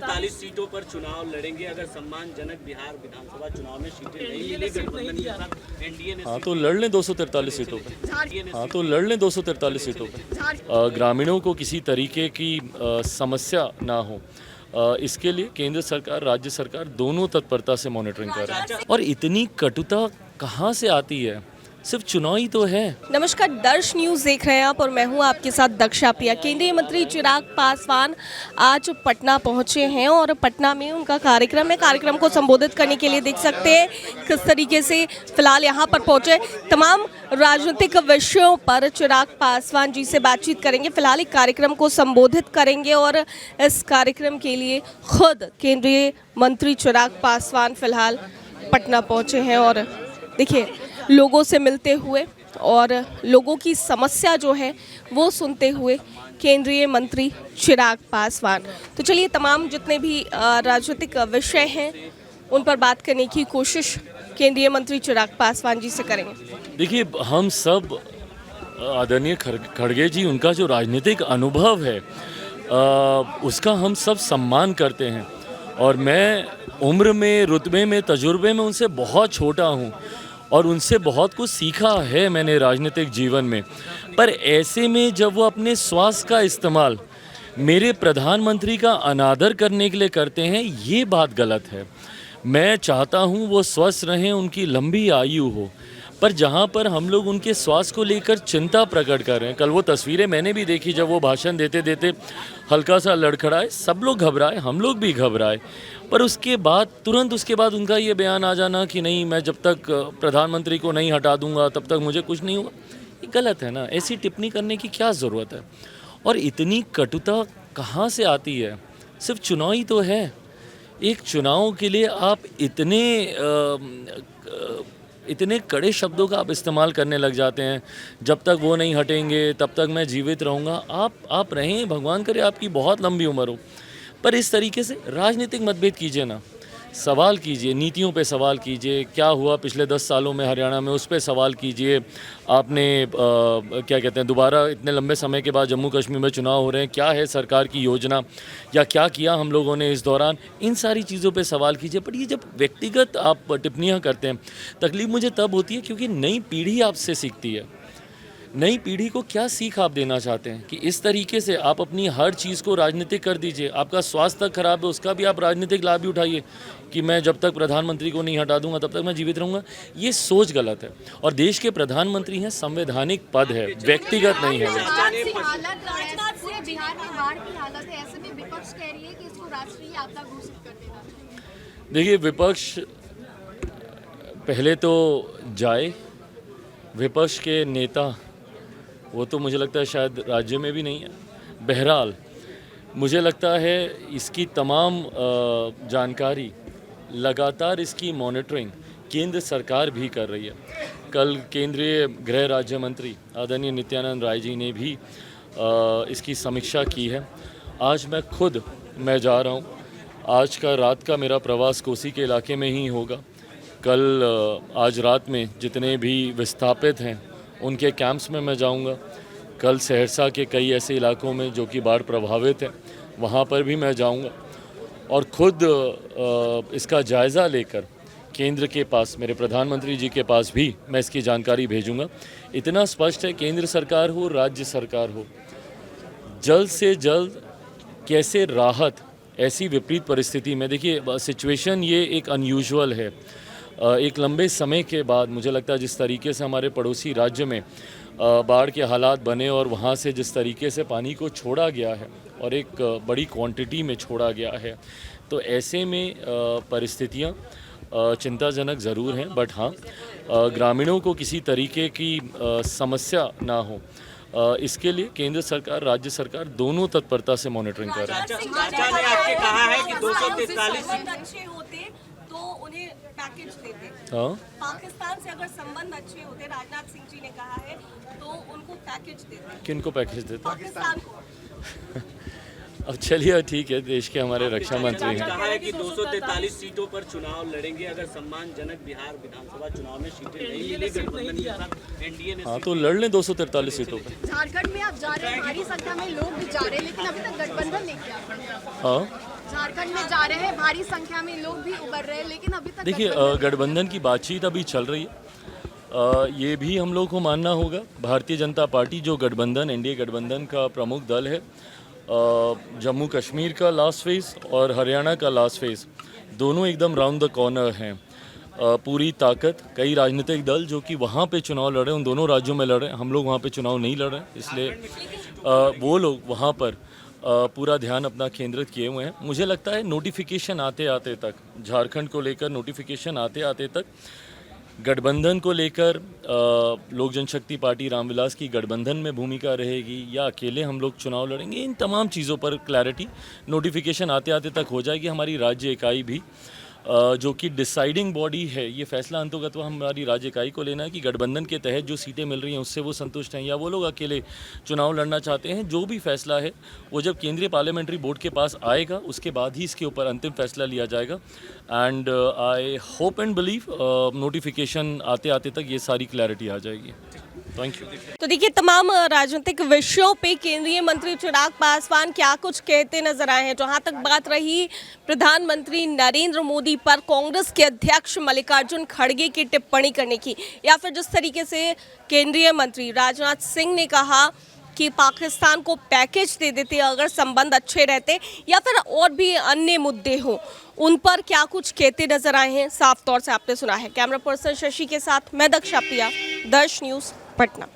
243 सीटों पर चुनाव लड़ेंगे अगर सम्मानजनक बिहार विधानसभा चुनाव में सीटें नहीं मिली गठबंधन के साथ एनडीए ने। हाँ तो लड़ लें 243 सीटों पे। हाँ तो लड़ लें 243 सीटों पे। ग्रामीणों को किसी तरीके की समस्या ना हो, इसके लिए केंद्र सरकार राज्य सरकार दोनों तत्परता से मॉनिटरिंग कर रहे हैं। और इतनी कटुता कहाँ से आती है? सिर्फ चुनाव ही तो है। नमस्कार, दर्श न्यूज़ देख रहे हैं आप और मैं हूं आपके साथ दक्षा प्रिया। केंद्रीय मंत्री चिराग पासवान आज पटना पहुंचे हैं और पटना में उनका कार्यक्रम है। कार्यक्रम को संबोधित करने के लिए देख सकते हैं किस तरीके से फिलहाल यहां पर पहुंचे। तमाम राजनीतिक विषयों पर चिराग पासवान जी से बातचीत करेंगे। फिलहाल एक कार्यक्रम को संबोधित करेंगे और इस कार्यक्रम के लिए खुद केंद्रीय मंत्री चिराग पासवान फिलहाल पटना पहुँचे हैं और देखिए लोगों से मिलते हुए और लोगों की समस्या जो है वो सुनते हुए केंद्रीय मंत्री चिराग पासवान। तो चलिए तमाम जितने भी राजनीतिक विषय हैं उन पर बात करने की कोशिश केंद्रीय मंत्री चिराग पासवान जी से करेंगे। देखिए हम सब आदरणीय खड़गे जी, उनका जो राजनीतिक अनुभव है उसका हम सब सम्मान करते हैं और मैं उम्र में, रुतबे में, तजुर्बे में उनसे बहुत छोटा हूँ और उनसे बहुत कुछ सीखा है मैंने राजनीतिक जीवन में। पर ऐसे में जब वो अपने स्वास्थ्य का इस्तेमाल मेरे प्रधानमंत्री का अनादर करने के लिए करते हैं, ये बात गलत है। मैं चाहता हूँ वो स्वस्थ रहें, उनकी लंबी आयु हो, पर जहाँ पर हम लोग उनके स्वास्थ्य को लेकर चिंता प्रकट कर रहे हैं। कल वो तस्वीरें मैंने भी देखी जब वो भाषण देते देते हल्का सा लड़खड़ाए, सब लोग घबराए, हम लोग भी घबराए। पर उसके बाद तुरंत उसके बाद उनका ये बयान आ जाना कि नहीं, मैं जब तक प्रधानमंत्री को नहीं हटा दूंगा तब तक मुझे कुछ नहीं होगा, ये गलत है ना। ऐसी टिप्पणी करने की क्या ज़रूरत है? और इतनी कटुता कहाँ से आती है? सिर्फ चुनाव ही तो है। एक चुनाव के लिए आप इतने कड़े शब्दों का आप इस्तेमाल करने लग जाते हैं। जब तक वो नहीं हटेंगे तब तक मैं जीवित रहूँगा। आप रहें, भगवान करे आपकी बहुत लंबी उम्र हो, पर इस तरीके से राजनीतिक मतभेद कीजिए ना। सवाल कीजिए, नीतियों पे सवाल कीजिए, क्या हुआ पिछले 10 सालों में हरियाणा में, उस पे सवाल कीजिए। आपने क्या कहते हैं, दोबारा इतने लंबे समय के बाद जम्मू कश्मीर में चुनाव हो रहे हैं, क्या है सरकार की योजना या क्या किया हम लोगों ने इस दौरान, इन सारी चीज़ों पे सवाल कीजिए। पर ये जब व्यक्तिगत आप टिप्पणियाँ करते हैं, तकलीफ मुझे तब होती है क्योंकि नई पीढ़ी आपसे सीखती है। नई पीढ़ी को क्या सीख आप देना चाहते हैं कि इस तरीके से आप अपनी हर चीज़ को राजनीतिक कर दीजिए? आपका स्वास्थ्य तक खराब है, उसका भी आप राजनीतिक लाभ भी उठाइए कि मैं जब तक प्रधानमंत्री को नहीं हटा दूंगा तब तक मैं जीवित रहूंगा। ये सोच गलत है। और देश के प्रधानमंत्री हैं, संवैधानिक पद है, व्यक्तिगत नहीं है। देखिए विपक्ष पहले तो जाए, विपक्ष के नेता वो तो मुझे लगता है शायद राज्य में भी नहीं है। बहरहाल मुझे लगता है इसकी तमाम जानकारी, लगातार इसकी मॉनिटरिंग केंद्र सरकार भी कर रही है। कल केंद्रीय गृह राज्य मंत्री आदरणीय नित्यानंद राय जी ने भी इसकी समीक्षा की है। आज मैं जा रहा हूँ। आज का रात का मेरा प्रवास कोसी के इलाके में ही होगा। कल आज रात में जितने भी विस्थापित हैं उनके कैंप्स में मैं जाऊंगा। कल सहरसा के कई ऐसे इलाकों में जो कि बाढ़ प्रभावित हैं वहाँ पर भी मैं जाऊंगा और खुद इसका जायज़ा लेकर केंद्र के पास, मेरे प्रधानमंत्री जी के पास भी मैं इसकी जानकारी भेजूंगा। इतना स्पष्ट है, केंद्र सरकार हो, राज्य सरकार हो, जल्द से जल्द कैसे राहत ऐसी विपरीत परिस्थिति में, देखिए सिचुएशन ये एक अनयूजुअल है। एक लंबे समय के बाद मुझे लगता है जिस तरीके से हमारे पड़ोसी राज्य में बाढ़ के हालात बने और वहाँ से जिस तरीके से पानी को छोड़ा गया है और एक बड़ी क्वांटिटी में छोड़ा गया है, तो ऐसे में परिस्थितियाँ चिंताजनक ज़रूर हैं। बट हाँ, ग्रामीणों को किसी तरीके की समस्या ना हो, इसके लिए केंद्र सरकार राज्य सरकार दोनों तत्परता से मॉनिटरिंग कर रहे हैं। चाचा ने आपके कहा है कि 243 अच्छे होते तो उन्हें पैकेज देते। हाँ, पाकिस्तान से अगर संबंध अच्छे होते, राजनाथ सिंह जी ने कहा है, तो उनको पैकेज देते। किनको पैकेज देते? पाकिस्तान को। अब चलिए ठीक है, देश के हमारे रक्षा मंत्री हैं। कहा है कि 243 सीटों पर चुनाव लड़ेंगे अगर सम्मानजनक बिहार विधानसभा चुनाव में सीटें नहीं मिली गठबंधन के साथ एनडीए ने। हाँ तो लड़ लें 243 सीटों पे। झारखंड में आप जा रहे हैं, भारी संख्या में लोग भी जा रहे हैं, लेकिन अभी तक गठबंधन नहीं किया। हाँ झारखंड में जा रहे हैं, भारी संख्या में लोग भी उभर रहे हैं, लेकिन अभी तक देखिए गठबंधन की बातचीत अभी चल रही है। ये भी हम लोग को मानना होगा, भारतीय जनता पार्टी जो गठबंधन एनडीए गठबंधन का प्रमुख दल है, जम्मू कश्मीर का लास्ट फेज़ और हरियाणा का लास्ट फेज़ दोनों एकदम राउंड द कॉर्नर हैं। पूरी ताकत कई राजनीतिक दल जो कि वहाँ पे चुनाव लड़ रहे हैं, उन दोनों राज्यों में लड़ रहे हैं। हम लोग वहाँ पे चुनाव नहीं लड़ रहे हैं, इसलिए वो लोग वहाँ पर पूरा ध्यान अपना केंद्रित किए हुए हैं। मुझे लगता है नोटिफिकेशन आते आते तक, झारखंड को लेकर नोटिफिकेशन आते आते तक गठबंधन को लेकर लोक जनशक्ति पार्टी रामविलास की गठबंधन में भूमिका रहेगी या अकेले हम लोग चुनाव लड़ेंगे, इन तमाम चीज़ों पर क्लैरिटी नोटिफिकेशन आते आते तक हो जाएगी। हमारी राज्य इकाई भी जो कि डिसाइडिंग बॉडी है, ये फैसला अंतर्गत हमारी राज्य इकाई को लेना है कि गठबंधन के तहत जो सीटें मिल रही हैं उससे वो संतुष्ट हैं या वो लोग अकेले चुनाव लड़ना चाहते हैं। जो भी फैसला है वो जब केंद्रीय पार्लियामेंट्री बोर्ड के पास आएगा उसके बाद ही इसके ऊपर अंतिम फैसला लिया जाएगा। And I hope and believe notification आते आते तक ये सारी क्लैरिटी आ जाएगी। Thank you. तो देखिए, तमाम राजनीतिक विषयों पे केंद्रीय मंत्री चिराग पासवान क्या कुछ कहते नजर आए हैं। जहां तक बात रही प्रधानमंत्री नरेंद्र मोदी पर कांग्रेस के अध्यक्ष मल्लिकार्जुन खड़गे की टिप्पणी करने की, या फिर जिस तरीके से केंद्रीय मंत्री राजनाथ सिंह ने कहा कि पाकिस्तान को पैकेज दे देते अगर संबंध अच्छे रहते, या फिर और भी अन्य मुद्दे हों, उन पर क्या कुछ कहते नजर आए हैं, साफ तौर से आपने सुना है। कैमरा पर्सन शशि के साथ मैं दक्षा प्रिया, दर्श न्यूज़ पटना।